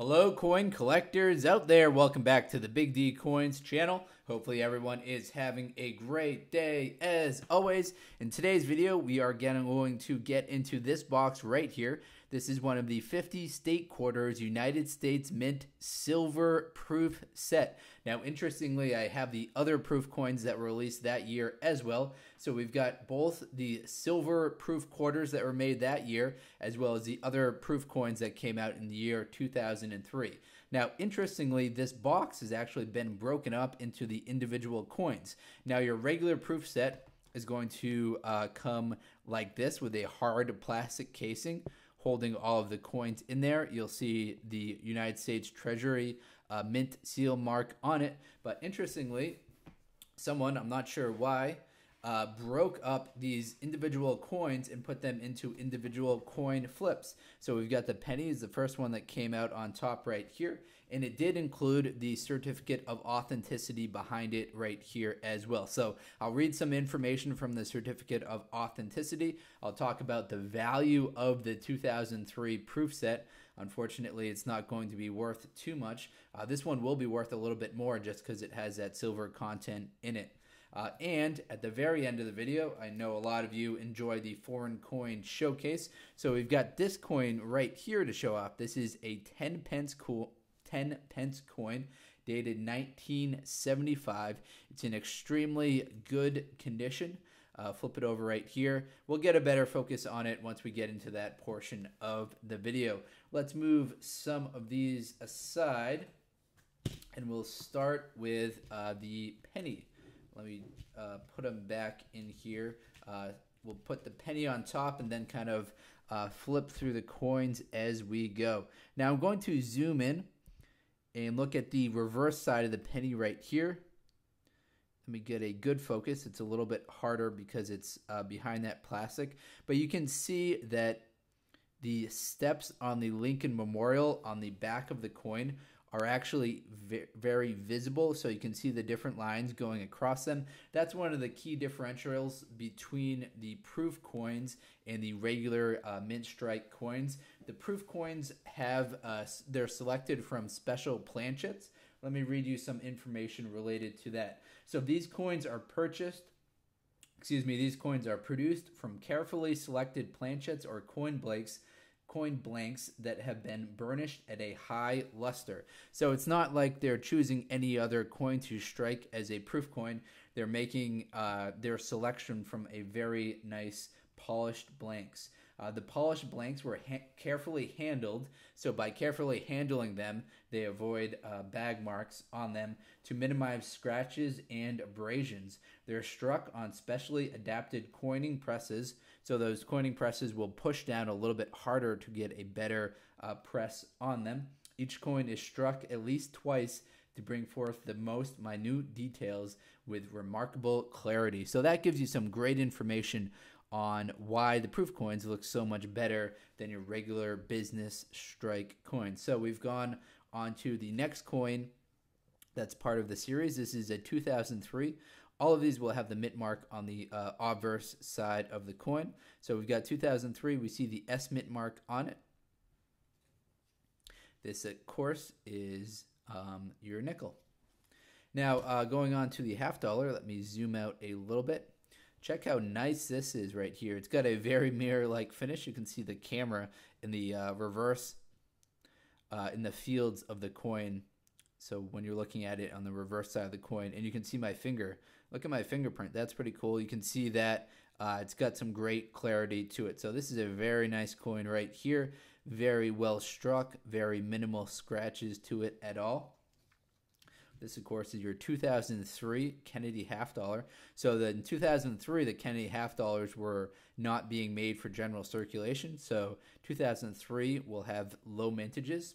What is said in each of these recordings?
Hello coin collectors out there, welcome back to the Big D Coins channel. Hopefully everyone is having a great day as always. In today's video we are going to get into this box right here. This is one of the 50 state quarters United States Mint silver proof set. Now interestingly, I have the other proof coins that were released that year as well. So we've got both the silver proof quarters that were made that year as well as the other proof coins that came out in the year 2003. Now, interestingly, this box has actually been broken up into the individual coins. Now, your regular proof set is going to come like this with a hard plastic casing holding all of the coins in there. You'll see the United States Treasury mint seal mark on it. But interestingly, someone, I'm not sure why, broke up these individual coins and put them into individual coin flips. So we've got the penny is the first one that came out on top right here, and it did include the certificate of authenticity behind it right here as well. So I'll read some information from the certificate of authenticity. I'll talk about the value of the 2003 proof set. Unfortunately, it's not going to be worth too much. This one will be worth a little bit more just because it has that silver content in it. And at the very end of the video, I know a lot of you enjoy the foreign coin showcase. So we've got this coin right here to show off. This is a 10 pence coin dated 1975. It's in extremely good condition. Flip it over right here. We'll get a better focus on it once we get into that portion of the video. Let's move some of these aside, and we'll start with the penny. Let me put them back in here. We'll put the penny on top and then kind of flip through the coins as we go. Now I'm going to zoom in and look at the reverse side of the penny right here. Let me get a good focus. It's a little bit harder because it's behind that plastic. But you can see that the steps on the Lincoln Memorial on the back of the coin are actually very visible, so you can see the different lines going across them. That's one of the key differentials between the proof coins and the regular mint strike coins. The proof coins have, they're selected from special planchets. Let me read you some information related to that. So these coins are these coins are produced from carefully selected planchets or coin blanks that have been burnished at a high luster. So it's not like they're choosing any other coin to strike as a proof coin. They're making their selection from a very nice polished blanks. The polished blanks were carefully handled, so by carefully handling them, they avoid bag marks on them to minimize scratches and abrasions. They're struck on specially adapted coining presses, so those coining presses will push down a little bit harder to get a better press on them. Each coin is struck at least twice to bring forth the most minute details with remarkable clarity. So that gives you some great information on why the proof coins look so much better than your regular business strike coins. So we've gone on to the next coin that's part of the series. This is a 2003. All of these will have the mint mark on the obverse side of the coin. So we've got 2003. We see the S mint mark on it. This, of course, is your nickel. Now, going on to the half dollar, let me zoom out a little bit. Check how nice this is right here. It's got a very mirror-like finish. You can see the camera in the reverse, in the fields of the coin. So when you're looking at it on the reverse side of the coin, and you can see my finger. Look at my fingerprint. That's pretty cool. You can see that it's got some great clarity to it. So this is a very nice coin right here. Very well struck. Very minimal scratches to it at all. This, of course, is your 2003 Kennedy half dollar. So in 2003, the Kennedy half dollars were not being made for general circulation. So 2003 will have low mintages,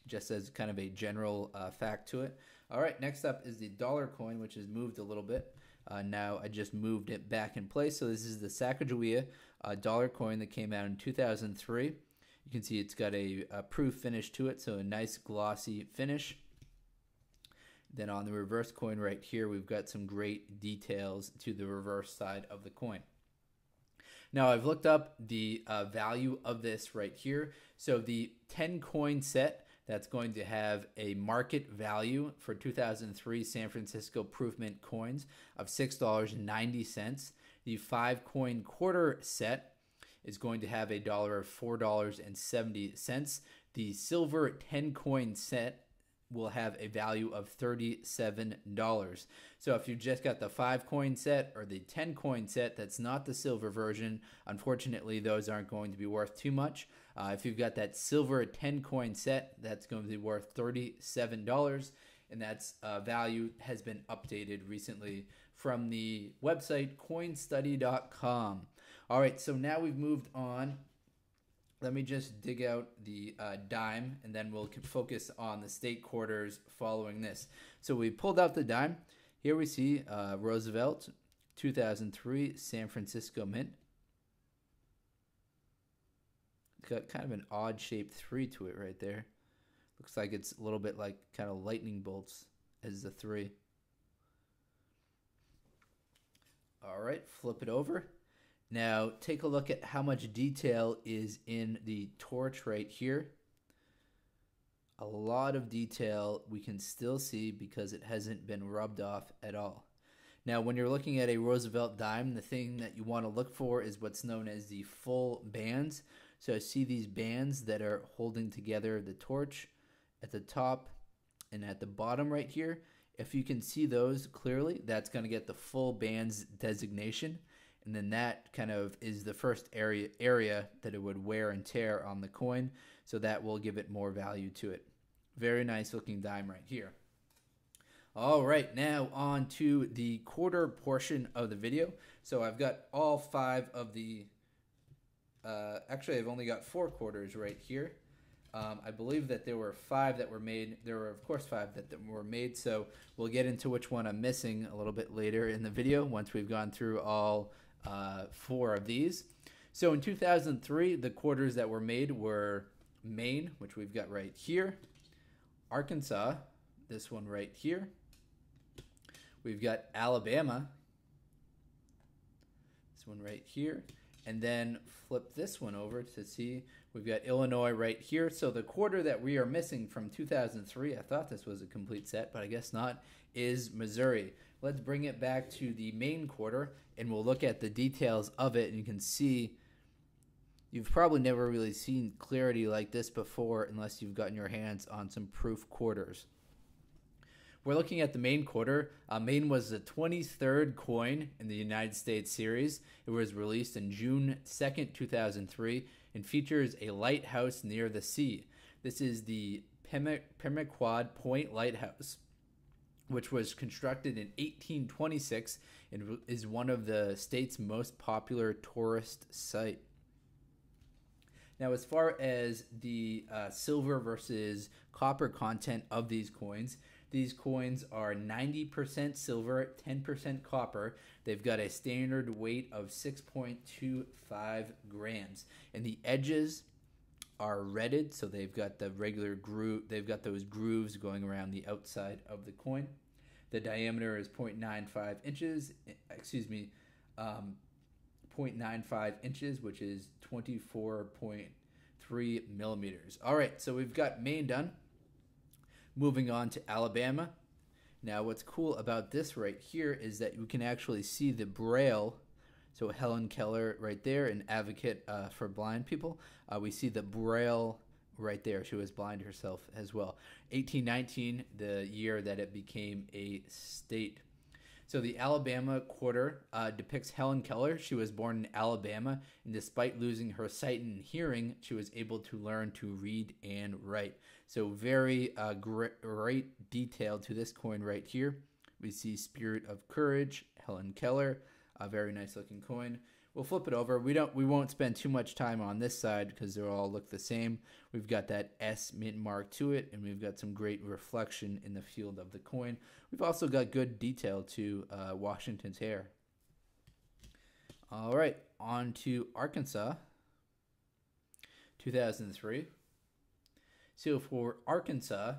just as kind of a general fact to it. All right, next up is the dollar coin, which has moved a little bit. Now I just moved it back in place. So this is the Sacagawea dollar coin that came out in 2003. You can see it's got a proof finish to it, so a nice glossy finish. Then on the reverse coin right here, we've got some great details to the reverse side of the coin. Now, I've looked up the value of this right here. So the 10 coin set, that's going to have a market value for 2003 San Francisco proof mint coins of $6.90. The 5 coin quarter set is going to have a dollar of $4.70. The silver 10 coin set will have a value of $37. So if you just got the 5 coin set or the 10 coin set, that's not the silver version. Unfortunately, those aren't going to be worth too much. If you've got that silver 10 coin set, that's going to be worth $37. And that's value has been updated recently from the website coinstudy.com. All right, so now we've moved on. Let me just dig out the dime, and then we'll focus on the state quarters following this. So we pulled out the dime. Here we see Roosevelt 2003 San Francisco Mint. It's got kind of an odd-shaped 3 to it right there. Looks like it's a little bit like kind of lightning bolts as the 3. All right, flip it over. Now, take a look at how much detail is in the torch right here. A lot of detail we can still see because it hasn't been rubbed off at all. Now, when you're looking at a Roosevelt dime, the thing that you want to look for is what's known as the full bands. So see these bands that are holding together the torch at the top and at the bottom right here. If you can see those clearly, that's going to get the full bands designation. And then that kind of is the first area that it would wear and tear on the coin. So that will give it more value to it. Very nice looking dime right here. All right, now on to the quarter portion of the video. So I've got all 5 of the, actually I've only got 4 quarters right here. I believe that there were 5 that were made. There were, of course, 5 that were made. So we'll get into which one I'm missing a little bit later in the video once we've gone through all 4 of these. So in 2003, the quarters that were made were Maine, which we've got right here, Arkansas, this one right here. We've got Alabama, this one right here, and then flip this one over to see we've got Illinois right here. So the quarter that we are missing from 2003, I thought this was a complete set, but I guess not, is Missouri. Let's bring it back to the Maine quarter, and we'll look at the details of it, and you can see you've probably never really seen clarity like this before unless you've gotten your hands on some proof quarters. We're looking at the Maine quarter. Maine was the 23rd coin in the United States series. It was released in June 2nd, 2003, and features a lighthouse near the sea. This is the Permaquid Point Lighthouse, which was constructed in 1826 and is one of the state's most popular tourist site. Now, as far as the silver versus copper content of these coins are 90% silver, 10% copper. They've got a standard weight of 6.25 grams. And the edges are redded, so they've got the regular groove. They've got those grooves going around the outside of the coin. The diameter is 0.95 inches. 0.95 inches, which is 24.3 millimeters. All right, so we've got Maine done. Moving on to Alabama. Now, what's cool about this right here is that you can actually see the braille. So Helen Keller right there, an advocate for blind people. We see the braille right there. She was blind herself as well. 1819, the year that it became a state. So the Alabama quarter depicts Helen Keller. She was born in Alabama, and despite losing her sight and hearing, she was able to learn to read and write. So very great detail to this coin right here. We see Spirit of Courage, Helen Keller, a very nice looking coin. We'll flip it over. We won't spend too much time on this side because they all look the same. We've got that S mint mark to it, and we've got some great reflection in the field of the coin. We've also got good detail to Washington's hair. All right, on to Arkansas, 2003. So for Arkansas,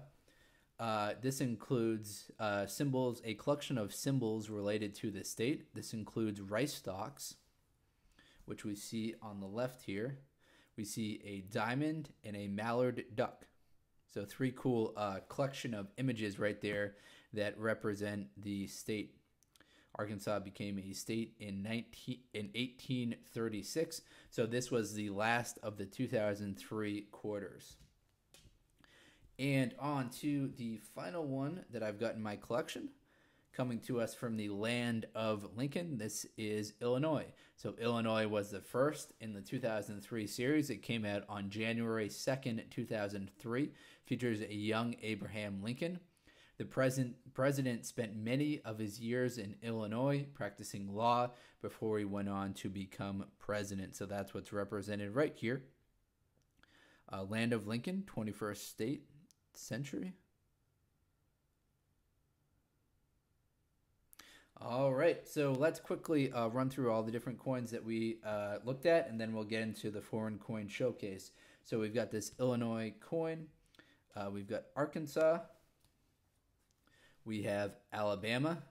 this includes symbols, a collection of symbols related to the state. This includes rice stalks. which we see on the left here. We see a diamond and a mallard duck. So 3 cool collection of images right there that represent the state. Arkansas became a state in 1836. So this was the last of the 2003 quarters. And on to the final one that I've got in my collection, coming to us from the land of Lincoln. This is Illinois. So Illinois was the first in the 2003 series. It came out on January 2nd, 2003. Features a young Abraham Lincoln. The president spent many of his years in Illinois practicing law before he went on to become president. So that's what's represented right here. Land of Lincoln, 21st state century. All right, so let's quickly run through all the different coins that we looked at, and then we'll get into the foreign coin showcase. So we've got this Illinois coin. We've got Arkansas. We have Alabama.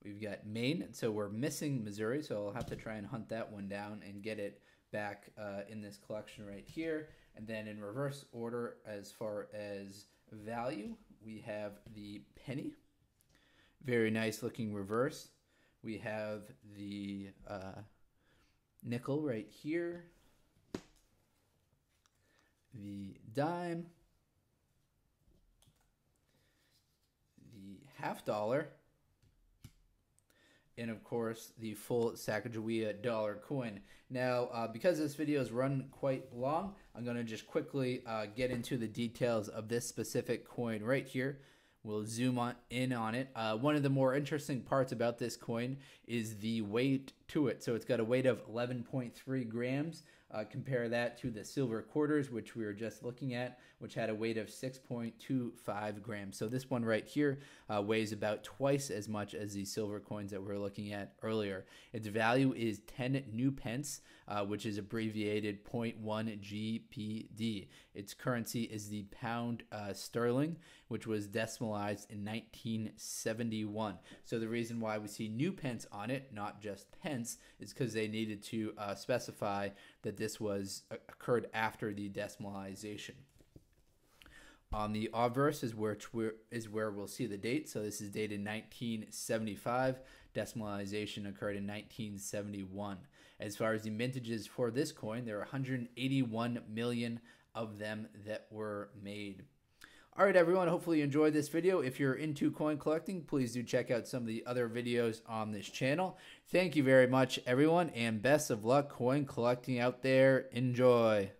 We've got Maine. So we're missing Missouri, so I'll have to try and hunt that one down and get it back in this collection right here. And then in reverse order, as far as value, we have the penny. Very nice looking reverse. We have the nickel right here. The dime. The $50. And of course, the full Sacagawea dollar coin. Now, because this video is run quite long, I'm going to just quickly get into the details of this specific coin right here. We'll zoom in on it. One of the more interesting parts about this coin is the weight to it. So it's got a weight of 11.3 grams. Compare that to the silver quarters, which we were just looking at, which had a weight of 6.25 grams. So this one right here weighs about twice as much as the silver coins that we were looking at earlier. Its value is 10 new pence, which is abbreviated 0.1 GPD. Its currency is the pound sterling, which was decimalized in 1971. So the reason why we see new pence on it, not just pence, is because they needed to specify that this was occurred after the decimalization. On the obverse is where we'll see the date. So this is dated 1975. Decimalization occurred in 1971. As far as the mintages for this coin, there are 181 million of them that were made. All right, everyone, hopefully you enjoyed this video. If you're into coin collecting, please do check out some of the other videos on this channel. Thank you very much, everyone, and best of luck coin collecting out there. Enjoy.